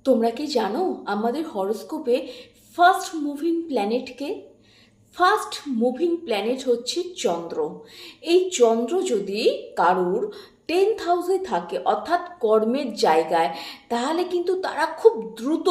তোমরা কি জানো আমাদের হরোস্কোপে ফার্স্ট মুভিং প্ল্যানেটকে? ফার্স্ট মুভিং প্ল্যানেট হচ্ছে চন্দ্র। এই চন্দ্র যদি কারুর 10th হাউসে থাকে অর্থাৎ কর্মের জায়গায়, তাহলে কিন্তু তারা খুব দ্রুত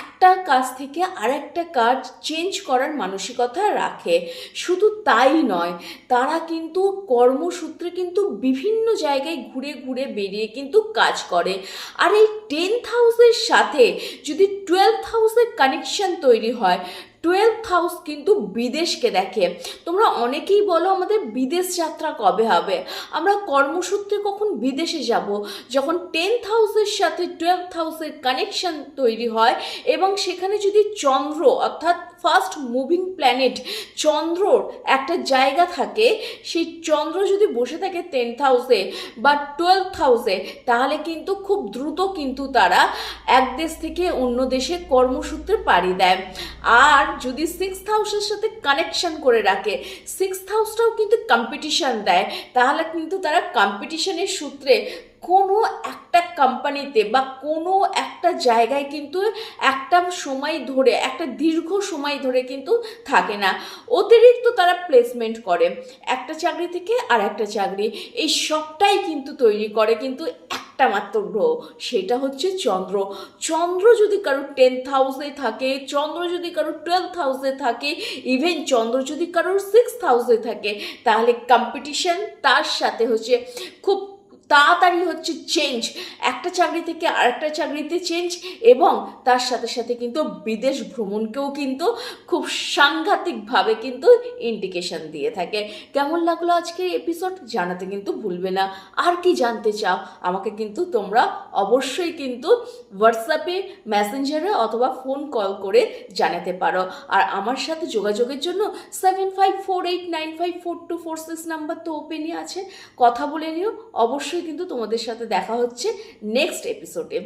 একটা কাজ থেকে আরেকটা কাজ চেঞ্জ করার মানসিকতা রাখে। শুধু তাই নয়, তারা কিন্তু কর্মসূত্রে কিন্তু বিভিন্ন জায়গায় ঘুরে ঘুরে বেরিয়ে কিন্তু কাজ করে। আর এই 10th হাউসের সাথে যদি 12th হাউসের কানেকশন তৈরি হয়, 12th হাউস কিন্তু বিদেশকে দেখে। তোমরা অনেকেই বলো আমাদের বিদেশ যাত্রা কবে হবে, আমরা কর্মসূত্রে কখন বিদেশে যাব? যখন 10th হাউসের সাথে 12th হাউসের কানেকশন তৈরি হয় এবং সেখানে যদি চন্দ্র অর্থাৎ ফার্স্ট মুভিং প্ল্যানেট চন্দ্রর একটা জায়গা থাকে, সেই চন্দ্র যদি বসে থাকে 10th হাউসে বা 12th হাউসে, তাহলে কিন্তু খুব দ্রুত কিন্তু তারা এক দেশ থেকে অন্য দেশে কর্মসূত্রে পাড়ি দেয়। আর যদি 6th হাউসের সাথে কানেকশন করে রাখে, 6th হাউসটাও কিন্তু কম্পিটিশন দেয়, তাহলে কিন্তু তারা কম্পিটিশনের সূত্রে কোনো একটা কোম্পানিতে বা কোনো একটা জায়গায় কিন্তু একটা সময় ধরে, একটা দীর্ঘ সময় ধরে কিন্তু থাকে না, অতিরিক্ত তারা প্লেসমেন্ট করে একটা চাকরি থেকে আর একটা চাকরি। এই সবটাই কিন্তু তৈরি করে কিন্তু একটা মাত্র গ্রহ, সেটা হচ্ছে চন্দ্র। চন্দ্র যদি কারোর 10th হাউসে থাকে, চন্দ্র যদি কারোর 12th হাউসে থাকে, ইভেন চন্দ্র যদি কারোর 6th হাউসে থাকে, তাহলে কম্পিটিশন, তার সাথে হচ্ছে খুব তাড়াতাড়ি হচ্ছে চেঞ্জ, একটা চাকরি থেকে আরেকটা চাকরিতে চেঞ্জ, এবং তার সাথে সাথে কিন্তু বিদেশ ভ্রমণকেও কিন্তু খুব সাংঘাতিকভাবে কিন্তু ইন্ডিকেশন দিয়ে থাকে। কেমন লাগলো আজকের এপিসোড জানাতে কিন্তু ভুলবে না। আর কি জানতে চাও আমাকে কিন্তু তোমরা অবশ্যই কিন্তু হোয়াটসঅ্যাপে, মেসেঞ্জারে অথবা ফোন কল করে জানাতে পারো। আর আমার সাথে যোগাযোগের জন্য 7548954246 নাম্বার তো ওপেনই আছে, কথা বলে নিও। অবশ্যই কিন্তু তোমাদের সাথে দেখা হচ্ছে নেক্সট এপিসোডে।